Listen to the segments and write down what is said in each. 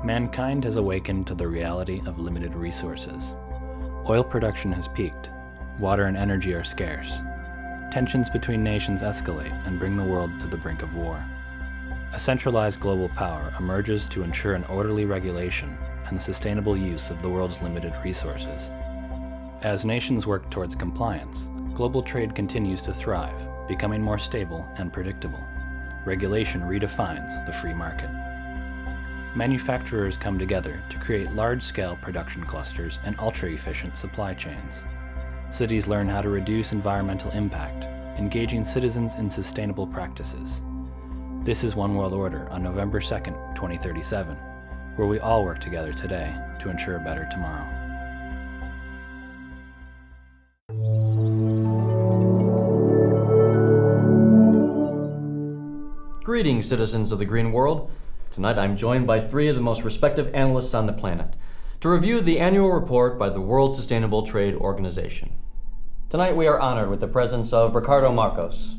Mankind has awakened to the reality of limited resources. Oil production has peaked. Water and energy are scarce. Tensions between nations escalate and bring the world to the brink of war. A centralized global power emerges to ensure an orderly regulation and the sustainable use of the world's limited resources. As nations work towards compliance, global trade continues to thrive, becoming more stable and predictable. Regulation redefines the free market. Manufacturers come together to create large-scale production clusters and ultra-efficient supply chains. Cities learn how to reduce environmental impact, engaging citizens in sustainable practices. This is One World Order on November 2nd, 2037, where we all work together today to ensure a better tomorrow. Greetings, citizens of the green world. Tonight I'm joined by three of the most respected analysts on the planet to review the annual report by the World Sustainable Trade Organization. Tonight we are honored with the presence of Ricardo Marcos.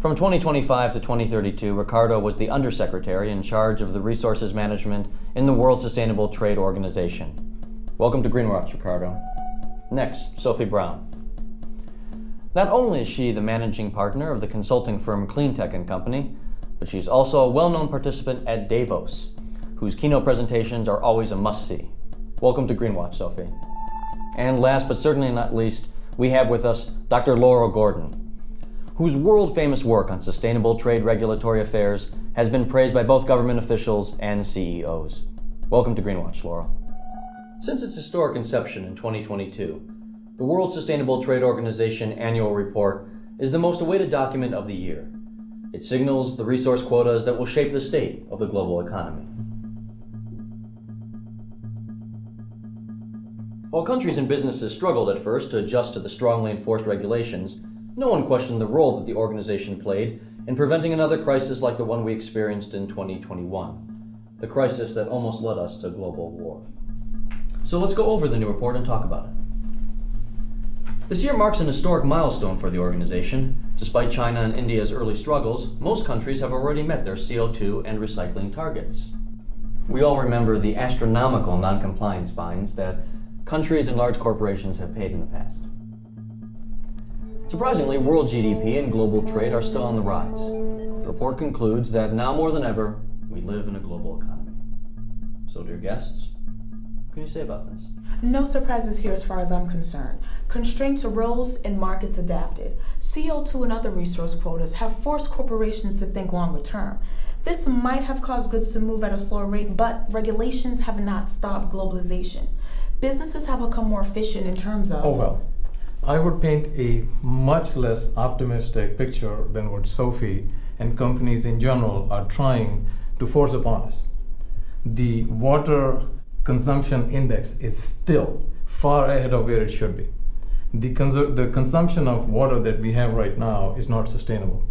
From 2025 to 2032, Ricardo was the Undersecretary in charge of the resources management in the World Sustainable Trade Organization. Welcome to Greenwatch, Ricardo. Next, Sophie Brown. Not only is she the managing partner of the consulting firm Cleantech & Company, but she's also a well-known participant at Davos, whose keynote presentations are always a must-see. Welcome to Greenwatch, Sophie. And last but certainly not least, we have with us Dr. Laurel Gordon, whose world-famous work on sustainable trade regulatory affairs has been praised by both government officials and CEOs. Welcome to Greenwatch, Laurel. Since its historic inception in 2022, the World Sustainable Trade Organization Annual Report is the most awaited document of the year. It signals the resource quotas that will shape the state of the global economy. While countries and businesses struggled at first to adjust to the strongly enforced regulations, no one questioned the role that the organization played in preventing another crisis like the one we experienced in 2021, the crisis that almost led us to global war. So let's go over the new report and talk about it. This year marks an historic milestone for the organization. Despite China and India's early struggles, most countries have already met their CO2 and recycling targets. We all remember the astronomical non-compliance fines that countries and large corporations have paid in the past. Surprisingly, world GDP and global trade are still on the rise. The report concludes that now more than ever, we live in a global economy. So, dear guests, what can you say about this? No surprises here as far as I'm concerned. Constraints arose and markets adapted. CO2 and other resource quotas have forced corporations to think longer term. This might have caused goods to move at a slower rate, but regulations have not stopped globalization. Businesses have become more efficient in terms of... Oh, well, I would paint a much less optimistic picture than what Sophie and companies in general are trying to force upon us. The water consumption index is still far ahead of where it should be. The consumption of water that we have right now is not sustainable.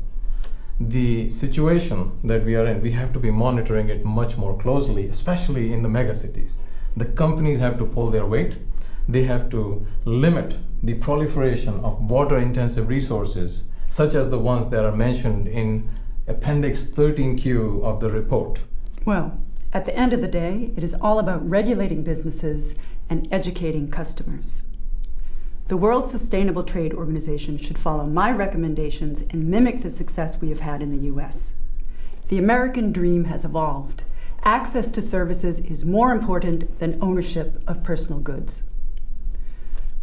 The situation that we are in, we have to be monitoring it much more closely, especially in the megacities. The companies have to pull their weight. They have to limit the proliferation of water-intensive resources, such as the ones that are mentioned in Appendix 13Q of the report. Well, at the end of the day, it is all about regulating businesses and educating customers. The World Sustainable Trade Organization should follow my recommendations and mimic the success we have had in the US. The American dream has evolved. Access to services is more important than ownership of personal goods.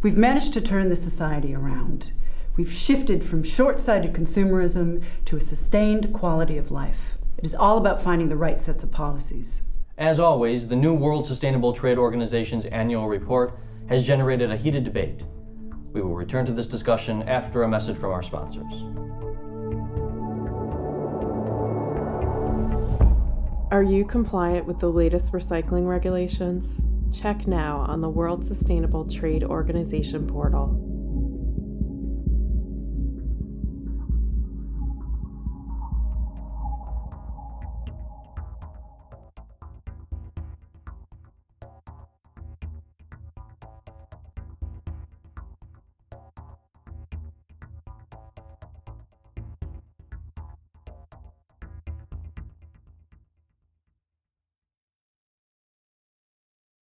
We've managed to turn the society around. We've shifted from short-sighted consumerism to a sustained quality of life. It is all about finding the right sets of policies. As always, the new World Sustainable Trade Organization's annual report has generated a heated debate. We will return to this discussion after a message from our sponsors. Are you compliant with the latest recycling regulations? Check now on the World Sustainable Trade Organization portal.